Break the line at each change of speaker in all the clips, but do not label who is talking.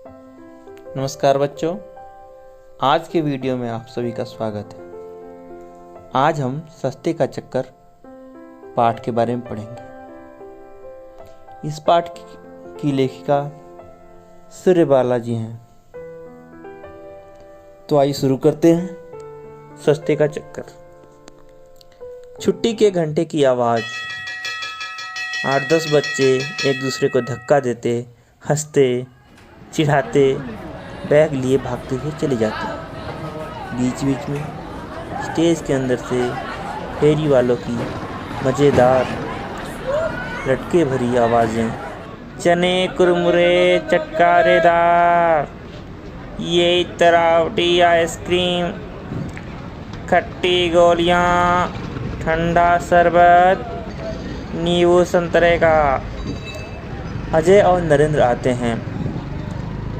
नमस्कार बच्चों, आज के वीडियो में आप सभी का स्वागत है। आज हम सस्ते का चक्कर पाठ के बारे में पढ़ेंगे। इस पाठ की लेखिका सूर्यबाला जी हैं। तो आइए शुरू करते हैं। सस्ते का चक्कर। छुट्टी के घंटे की आवाज़। 8-10 बच्चे एक दूसरे को धक्का देते, हंसते, चिढ़ाते, बैग लिए भागते हुए चले जाते। बीच बीच में स्टेज के अंदर से फेरी वालों की मज़ेदार लटके भरी आवाज़ें। चने कुरमुरे चटकारेदार, ये तरावटी आइसक्रीम, खट्टी गोलियाँ, ठंडा शरबत, नींबू संतरे का। अजय और नरेंद्र आते हैं।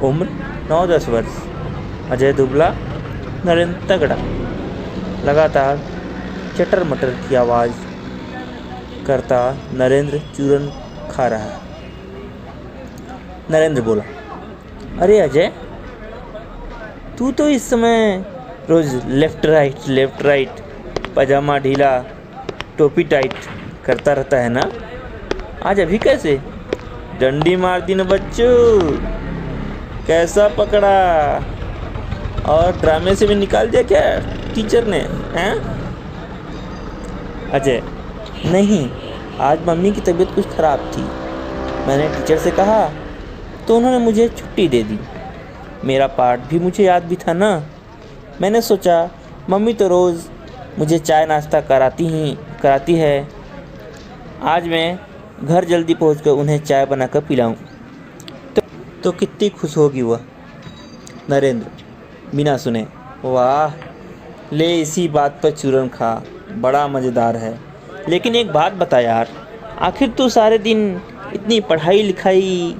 उम्र 9-10 वर्ष। अजय दुबला, नरेंद्र तगड़ा। लगातार चटर मटर की आवाज़ करता नरेंद्र चूरन खा रहा है। नरेंद्र बोला, अरे अजय, तू तो इस समय रोज़ लेफ्ट राइट पजामा ढीला टोपी टाइट करता रहता है ना, आज अभी कैसे? डंडी मार दी ना बच्चों, कैसा पकड़ा? और ड्रामे से भी निकाल दिया क्या टीचर ने? हैं? अजय, नहीं, आज मम्मी की तबीयत कुछ ख़राब थी। मैंने टीचर से कहा तो उन्होंने मुझे छुट्टी दे दी। मेरा पाठ भी मुझे याद भी था ना। मैंने सोचा मम्मी तो रोज़ मुझे चाय नाश्ता कराती है, आज मैं घर जल्दी पहुंचकर उन्हें चाय बनाकर पिलाऊं तो कितनी खुश होगी वह। नरेंद्र बिना सुने, वाह, ले इसी बात पर चूरन खा, बड़ा मज़ेदार है। लेकिन एक बात बता यार, आखिर तू सारे दिन इतनी पढ़ाई लिखाई,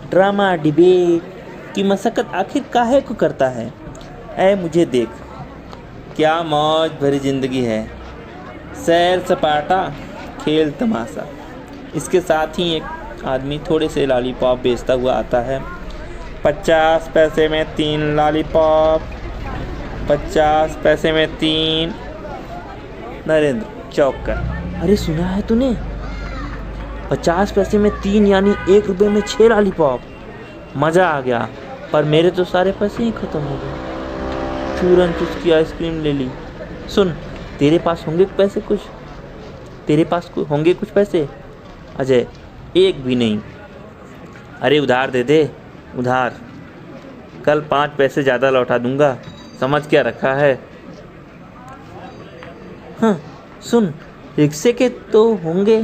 ड्रामा, डिबेट की मशक्क़त आखिर काहे को करता है? ऐ मुझे देख, क्या मौज भरी ज़िंदगी है। सैर सपाटा, खेल तमाशा। इसके साथ ही एक आदमी थोड़े से लॉलीपॉप बेचता हुआ आता है। 50 पैसे में 3 लॉलीपॉप, 50 पैसे में 3। नरेंद्र चौंक कर, अरे सुना है तूने? 50 पैसे में 3 यानी 1 रुपये में 6 लॉलीपॉप। मज़ा आ गया, पर मेरे तो सारे पैसे ही ख़त्म हो गए। चूरन चुस्की आइसक्रीम ले ली। सुन, तेरे पास होंगे कुछ पैसे? अजय, एक भी नहीं। अरे उधार दे दे, उधार। कल 5 पैसे ज़्यादा लौटा दूंगा, समझ क्या रखा है? हाँ सुन, रिक्शे के तो होंगे।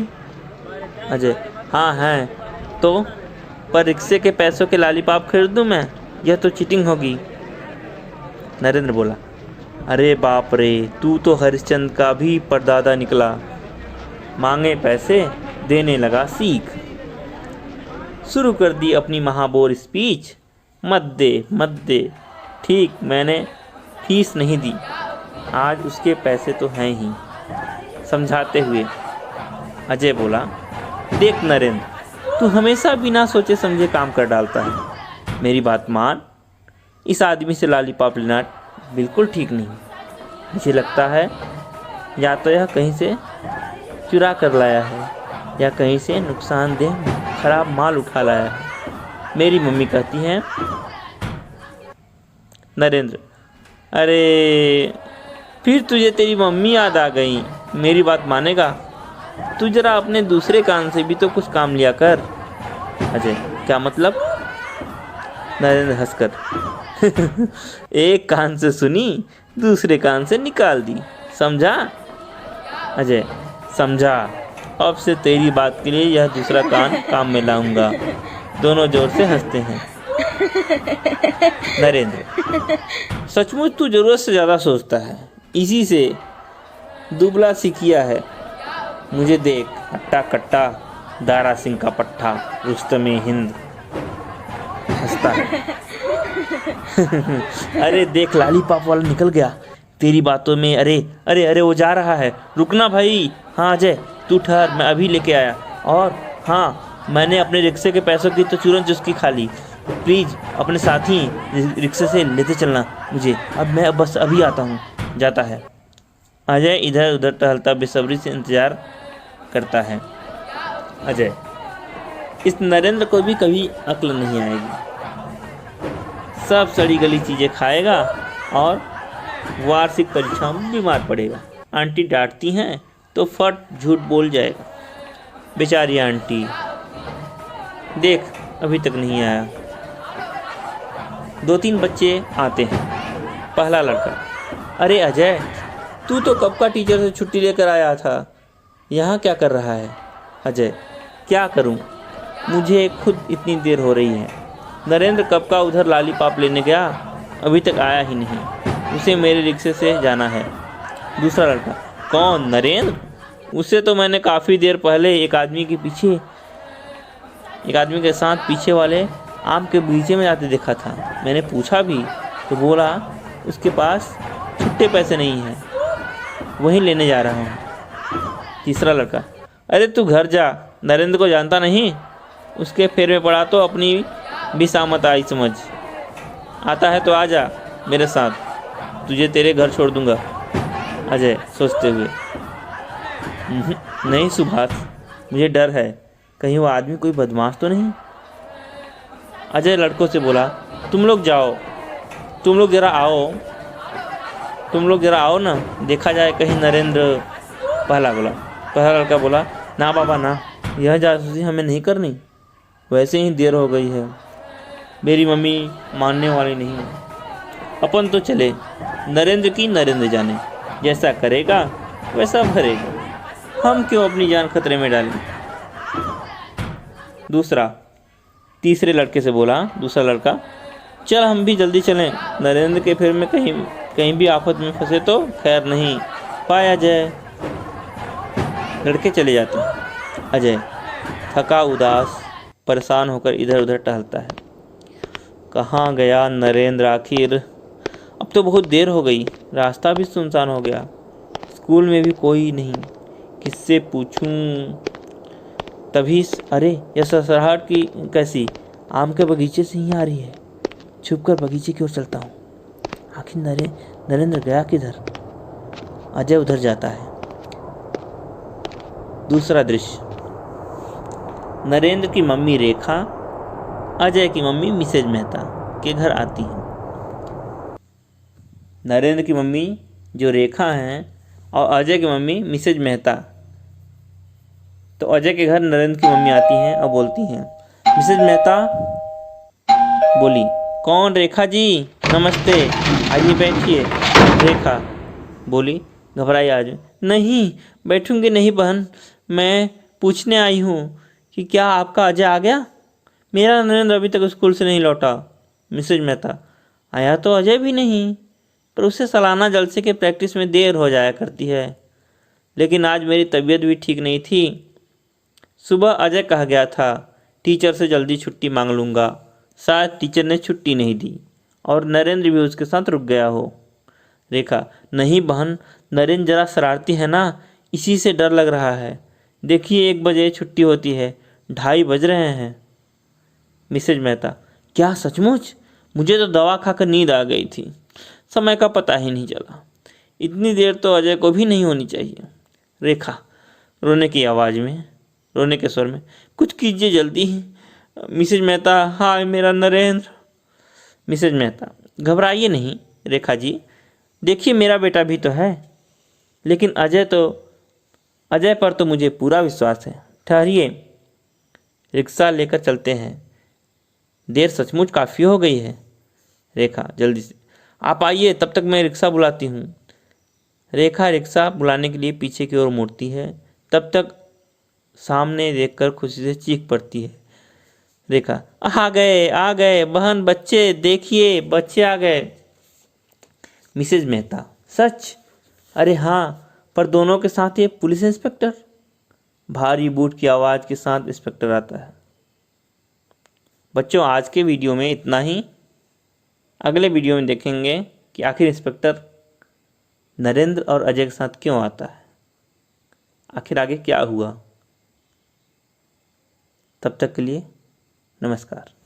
अजय, हाँ हैं तो, पर रिक्शे के पैसों के लॉलीपॉप खरीद दूँ मैं? यह तो चीटिंग होगी। नरेंद्र बोला, अरे बाप रे, तू तो हरिश्चंद्र का भी परदादा निकला। मांगे पैसे, देने लगा सीख। शुरू कर दी अपनी महाबोर स्पीच। मत दे। ठीक, मैंने फीस नहीं दी, आज उसके पैसे तो हैं ही। समझाते हुए अजय बोला, देख नरेंद्र, तू हमेशा बिना सोचे समझे काम कर डालता है। मेरी बात मान, इस आदमी से लॉलीपॉप लेना बिल्कुल ठीक नहीं। मुझे लगता है या तो यह कहीं से चुरा कर लाया है या कहीं से नुकसानदेह खराब माल उठा लाया है। मेरी मम्मी कहती हैं। नरेंद्र, अरे फिर तुझे तेरी मम्मी याद आ गई। मेरी बात मानेगा? तू जरा अपने दूसरे कान से भी तो कुछ काम लिया कर। अजय, क्या मतलब? नरेंद्र हंसकर, एक कान से सुनी, दूसरे कान से निकाल दी, समझा? अजय, समझा। अब से तेरी बात के लिए यह दूसरा कान काम में लाऊंगा। दोनों जोर से हंसते हैं। नरेंद्र, सचमुच तू ज़रूरत से ज़्यादा सोचता है, इसी से दुबला सीखिया है। मुझे देख, हट्टा कट्टा, दारा सिंह का पट्टा, रुस्तमे हिंद। हंसता है। अरे देख, लॉलीपॉप वाला निकल गया तेरी बातों में। अरे वो जा रहा है, रुकना भाई। हाँ अजय, तू ठहर, मैं अभी लेके आया। और हाँ, मैंने अपने रिक्शे के पैसों की तो चूरन चुस्की खा ली। प्लीज़ अपने साथ ही रिक्शे से लेते चलना मुझे। अब मैं बस अभी आता हूँ। जाता है। अजय इधर उधर टहलता बेसब्री से इंतज़ार करता है। अजय, इस नरेंद्र को भी कभी अक्ल नहीं आएगी। सब सड़ी गली चीज़ें खाएगा और वार्षिक परीक्षाओं में बीमार पड़ेगा। आंटी डांटती हैं तो फट झूठ बोल जाएगा। बेचारी आंटी, देख अभी तक नहीं आया। 2-3 बच्चे आते हैं। पहला लड़का, अरे अजय, तू तो कब का टीचर से छुट्टी लेकर आया था, यहाँ क्या कर रहा है? अजय, क्या करूँ, मुझे खुद इतनी देर हो रही है। नरेंद्र कब का उधर लॉलीपॉप लेने गया, अभी तक आया ही नहीं। उसे मेरे रिक्शे से जाना है। दूसरा लड़का, कौन नरेंद्र? उसे तो मैंने काफ़ी देर पहले एक आदमी के साथ पीछे वाले आम के बगीचे में जाते देखा था। मैंने पूछा भी तो बोला उसके पास छुट्टे पैसे नहीं हैं, वहीं लेने जा रहा हूँ। तीसरा लड़का, अरे तू घर जा, नरेंद्र को जानता नहीं, उसके फेर में पड़ा तो अपनी भी सामत आई समझ। आता है तो आ जा मेरे साथ, तुझे तेरे घर छोड़ दूंगा। अजय सोचते हुए, नहीं सुभाष, मुझे डर है, कहीं वो आदमी कोई बदमाश तो नहीं। अजय लड़कों से बोला, तुम लोग जाओ, तुम लोग ज़रा आओ ना, देखा जाए कहीं नरेंद्र। पहला लड़का बोला, ना बाबा ना, यह जासूसी हमें नहीं करनी, वैसे ही देर हो गई है, मेरी मम्मी मानने वाली नहीं है। अपन तो चले, नरेंद्र जाने, जैसा करेगा वैसा भरेगा, हम क्यों अपनी जान खतरे में डालें। तीसरे लड़के से बोला दूसरा लड़का, चल हम भी जल्दी चलें, नरेंद्र के फिर में कहीं भी आफत में फंसे तो खैर नहीं। पाया जाए। लड़के चले जाते हैं। अजय थका उदास परेशान होकर इधर उधर टहलता है। कहाँ गया नरेंद्र आखिर? अब तो बहुत देर हो गई, रास्ता भी सुनसान हो गया, स्कूल में भी कोई नहीं, किससे पूछूं? तभी अरे यह सरसराहट की कैसी आम के बगीचे से ही आ रही है। छुपकर बगीचे की ओर चलता हूँ। आखिर नरेंद्र गया किधर? अजय उधर जाता है। दूसरा दृश्य, नरेंद्र की मम्मी रेखा अजय की मम्मी मिसेज मेहता के घर आती है। नरेंद्र की मम्मी जो रेखा हैं और अजय की मम्मी मिसेज मेहता। तो अजय के घर नरेंद्र की मम्मी आती हैं और बोलती हैं। मिसेज मेहता बोली, कौन? रेखा जी, नमस्ते, आइए बैठिए। रेखा बोली घबराई आज, नहीं बैठूंगी नहीं बहन, मैं पूछने आई हूँ कि क्या आपका अजय आ गया? मेरा नरेंद्र अभी तक स्कूल से नहीं लौटा। मिसेज मेहता, आया तो अजय भी नहीं, पर उसे सालाना जलसे के प्रैक्टिस में देर हो जाया करती है, लेकिन आज मेरी तबीयत भी ठीक नहीं थी। सुबह अजय कहा गया था टीचर से जल्दी छुट्टी मांग लूँगा, शायद टीचर ने छुट्टी नहीं दी और नरेंद्र भी उसके साथ रुक गया हो। रेखा, नहीं बहन, नरेंद्र जरा शरारती है ना, इसी से डर लग रहा है। देखिए 1 बजे छुट्टी होती है, 2:30 बज रहे हैं। मिसेज मेहता, क्या सचमुच? मुझे तो दवा खाकर नींद आ गई थी, समय का पता ही नहीं चला। इतनी देर तो अजय को भी नहीं होनी चाहिए। रेखा रोने के स्वर में, कुछ कीजिए जल्दी। मिसेज मेहता, हाय मेरा नरेंद्र। मिसेज मेहता, घबराइए नहीं रेखा जी, देखिए मेरा बेटा भी तो है, लेकिन अजय पर तो मुझे पूरा विश्वास है। ठहरिए, रिक्शा लेकर चलते हैं, देर सचमुच काफ़ी हो गई है। रेखा, जल्दी से आप आइए, तब तक मैं रिक्शा बुलाती हूँ। रेखा रिक्शा बुलाने के लिए पीछे की ओर मुड़ती है, तब तक सामने देखकर खुशी से चीख पड़ती है। रेखा, आ गए बहन, बच्चे देखिए, बच्चे आ गए। मिसेज मेहता, सच? अरे हाँ, पर दोनों के साथ ये पुलिस इंस्पेक्टर। भारी बूट की आवाज़ के साथ इंस्पेक्टर आता है। बच्चों, आज के वीडियो में इतना ही। अगले वीडियो में देखेंगे कि आखिर इंस्पेक्टर नरेंद्र और अजय के साथ क्यों आता है, आखिर आगे क्या हुआ। तब तक के लिए नमस्कार।